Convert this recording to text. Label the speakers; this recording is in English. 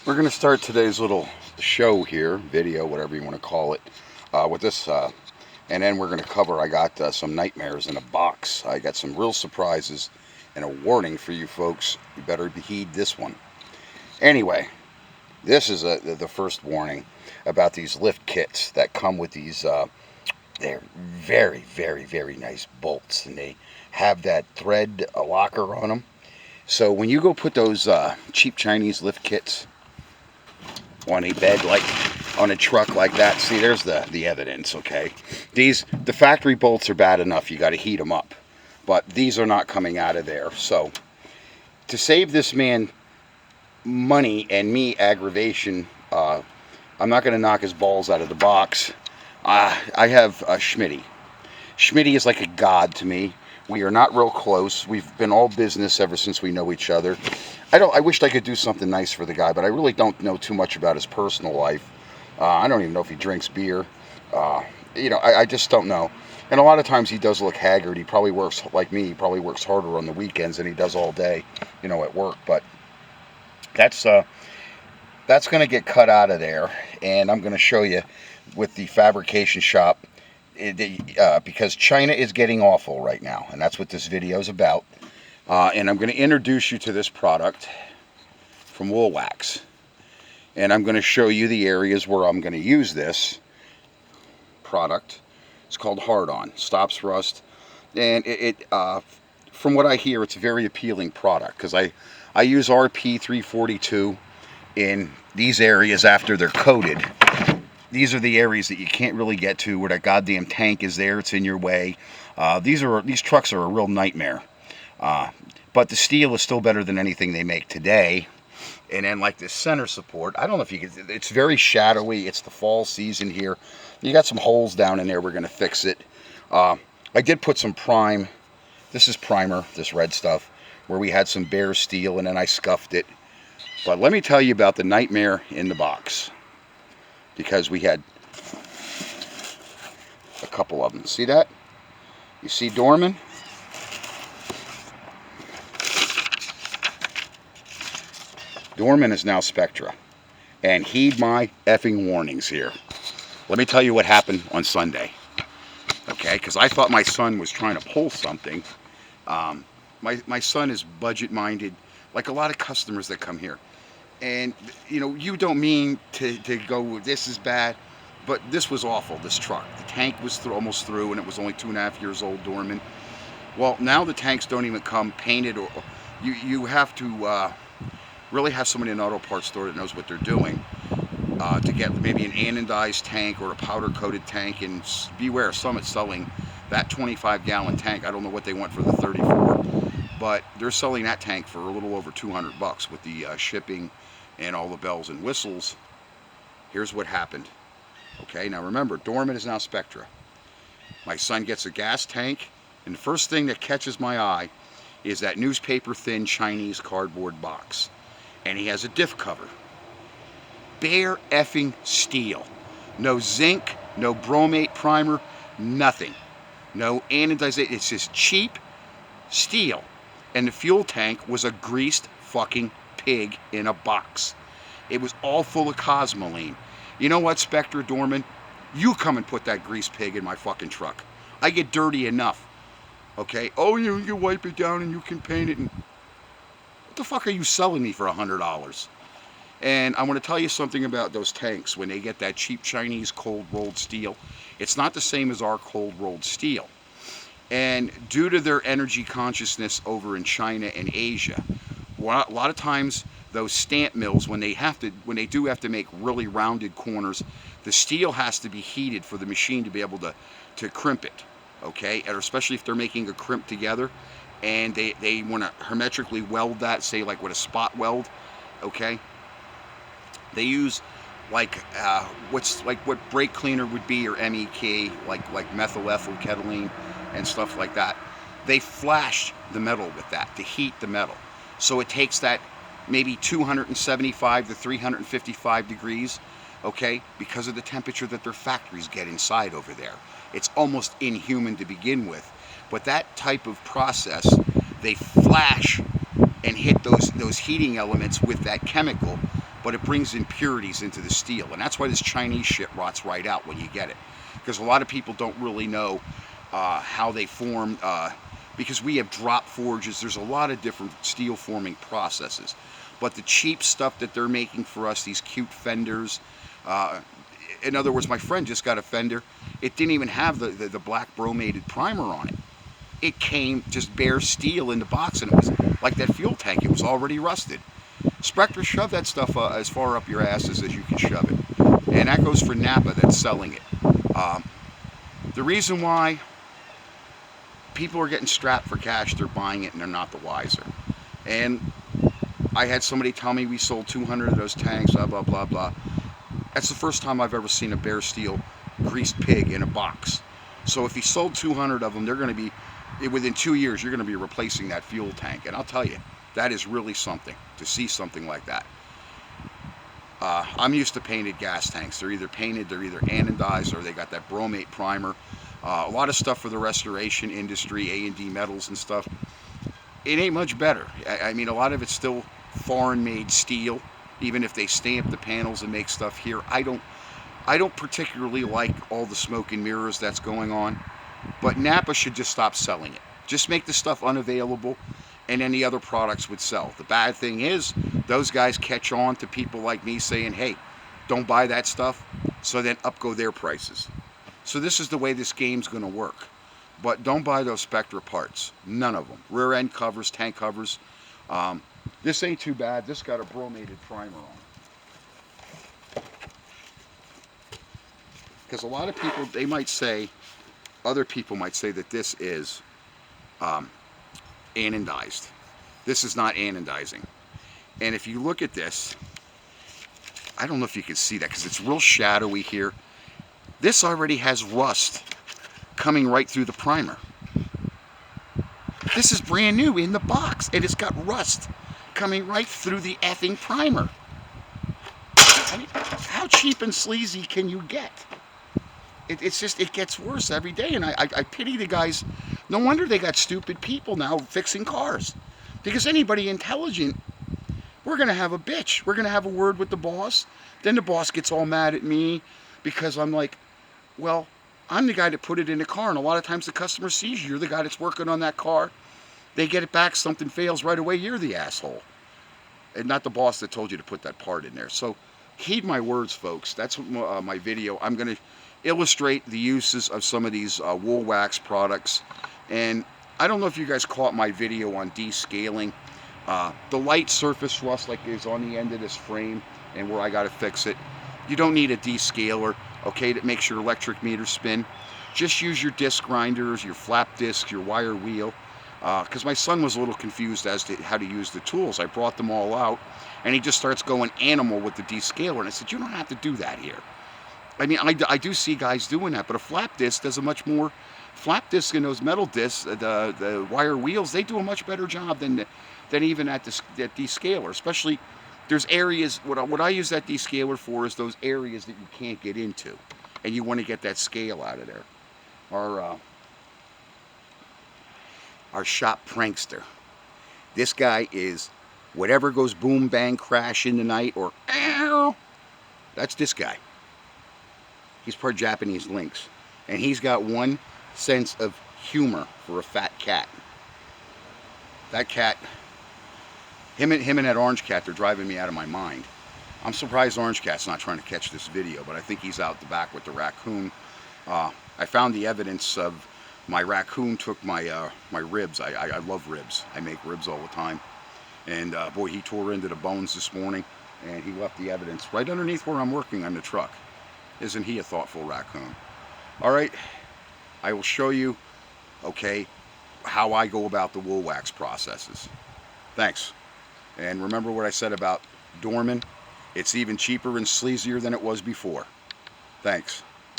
Speaker 1: We're going to start today's little show here, video, whatever you want to call it, with this. And then we're going to cover, I got some nightmares in a box. I got some real surprises and a warning for you folks. You better heed this one. Anyway, this is the first warning about these lift kits that come with these. They're very, very, very nice bolts. And they have that thread locker on them. So when you go put those cheap Chinese lift kits on a bed, like on a truck like that, see, there's the evidence. Okay, the factory bolts are bad enough, you got to heat them up, but these are not coming out of there. So to save this man money and me aggravation, I'm not going to knock his balls out of the box. I have Schmitty is like a god to me. We are not real close. We've been all business ever since we know each other. I wished I could do something nice for the guy, but I really don't know too much about his personal life. I don't even know if he drinks beer. I just don't know. And a lot of times he does look haggard. He probably works like me. He probably works harder on the weekends than he does all day, at work. But that's going to get cut out of there, and I'm going to show you with the fabrication shop. Because China is getting awful right now, and that's what this video is about. And I'm going to introduce you to this product from Wool Wax, and I'm going to show you the areas where I'm going to use this product. It's called Hard On, stops rust, and from what I hear, it's a very appealing product because I use RP 342 in these areas after they're coated. These are the areas that you can't really get to where that goddamn tank is there. It's in your way. These trucks are a real nightmare. But the steel is still better than anything they make today. And then like this center support, I don't know if you can, it's very shadowy. It's the fall season here. You got some holes down in there. We're going to fix it. I did put some prime. This is primer, this red stuff, where we had some bare steel and then I scuffed it. But let me tell you about the nightmare in the box, because we had a couple of them. See that? You see Dorman? Dorman is now Spectra. And heed my effing warnings here. Let me tell you what happened on Sunday. Okay? Because I thought my son was trying to pull something. My son is budget-minded, like a lot of customers that come here. And, you don't mean to go, this is bad, but this was awful, this truck. The tank was almost through, and it was only 2.5 years old, Dorman. Well, now the tanks don't even come painted, or you have to really have somebody in an auto parts store that knows what they're doing to get maybe an anodized tank or a powder-coated tank, and beware, Summit's selling that 25-gallon tank. I don't know what they want for the 34, but they're selling that tank for a little over $200 with the shipping and all the bells and whistles. Here's what happened. Okay, now remember, Dorman is now Spectra. My son gets a gas tank, and the first thing that catches my eye is that newspaper thin Chinese cardboard box. And he has a diff cover. Bare effing steel. No zinc, no bromate primer, nothing. No anodization. It's just cheap steel. And the fuel tank was a greased fucking pig in a box. It was all full of cosmoline. You know what, Spectra, Dorman? You come and put that grease pig in my fucking truck. I get dirty enough. Okay? Oh, you wipe it down and you can paint it. And what the fuck are you selling me for $100? And I want to tell you something about those tanks. When they get that cheap Chinese cold rolled steel, it's not the same as our cold rolled steel. And due to their energy consciousness over in China and Asia, a lot of times those stamp mills, when they do have to make really rounded corners, the steel has to be heated for the machine to be able to crimp it. Okay, or especially if they're making a crimp together, and they want to hermetically weld that, say like with a spot weld. Okay, they use like what brake cleaner would be, or MEK, like methyl ethyl ketylene and stuff like that. They flash the metal with that to heat the metal. So it takes that maybe 275 to 355 degrees, okay, because of the temperature that their factories get inside over there. It's almost inhuman to begin with. But that type of process, they flash and hit those heating elements with that chemical but it brings impurities into the steel, and that's why this Chinese shit rots right out when you get it, because a lot of people don't really know how they form, because we have drop forges. There's a lot of different steel forming processes, but the cheap stuff that they're making for us, these cute fenders, in other words, my friend just got a fender. It didn't even have the black bromated primer on it. It came just bare steel in the box, and it was like that fuel tank. It was already rusted. Spectra, shove that stuff as far up your asses as you can shove it. And that goes for Napa that's selling it. The reason why people are getting strapped for cash, they're buying it and they're not the wiser. And I had somebody tell me we sold 200 of those tanks, blah, blah, blah, blah. That's the first time I've ever seen a bare steel greased pig in a box. So if he sold 200 of them, they're going to be, within 2 years, you're going to be replacing that fuel tank. And I'll tell you, that is really something, to see something like that. I'm used to painted gas tanks. They're either painted, they're either anodized, or they got that bromate primer. A lot of stuff for the restoration industry, A&D metals and stuff. It ain't much better. I mean, a lot of it's still foreign-made steel, even if they stamp the panels and make stuff here. I don't particularly like all the smoke and mirrors that's going on, but Napa should just stop selling it. Just make the stuff unavailable, and then the other products would sell. The bad thing is, those guys catch on to people like me saying, hey, don't buy that stuff, so then up go their prices. So this is the way this game's going to work. But don't buy those Spectra parts. None of them. Rear end covers, tank covers. This ain't too bad. This got a bromated primer on. Because a lot of people, they might say, other people might say that this is anodized. This is not anodizing. And if you look at this, I don't know if you can see that because it's real shadowy here. This already has rust coming right through the primer. This is brand new in the box, and it's got rust coming right through the effing primer. I mean, how cheap and sleazy can you get? It's just, it gets worse every day, and I pity the guys. No wonder they got stupid people now fixing cars. Because anybody intelligent, we're going to have a bitch. We're going to have a word with the boss. Then the boss gets all mad at me because I'm like, well, I'm the guy that put it in the car, and a lot of times the customer sees you. You're the guy that's working on that car. They get it back, something fails right away, you're the asshole. And not the boss that told you to put that part in there. So heed my words, folks. That's what my video. I'm going to illustrate the uses of some of these wool wax products. And I don't know if you guys caught my video on descaling. The light surface rust like is on the end of this frame and where I got to fix it. You don't need a descaler, okay, that makes your electric meter spin. Just use your disc grinders, your flap discs, your wire wheel. Because my son was a little confused as to how to use the tools. I brought them all out, and he just starts going animal with the descaler. And I said, you don't have to do that here. I mean, I do see guys doing that, but a flap disc does a much more, flap disc and those metal discs, the wire wheels, they do a much better job than even at that descaler. Especially, there's areas, what I use that descaler for is those areas that you can't get into, and you want to get that scale out of there. Our shop prankster. This guy is whatever goes boom, bang, crash in the night, or ow, that's this guy. He's part Japanese lynx. And he's got one sense of humor for a fat cat. That cat, him and that orange cat, they're driving me out of my mind. I'm surprised Orange Cat's not trying to catch this video, but I think he's out the back with the raccoon. I found the evidence of my raccoon took my my ribs. I love ribs. I make ribs all the time. And boy, he tore into the bones this morning, and he left the evidence right underneath where I'm working on the truck. Isn't he a thoughtful raccoon? All right, I will show you, okay, how I go about the wool wax processes. Thanks. And remember what I said about Dorman? It's even cheaper and sleazier than it was before. Thanks.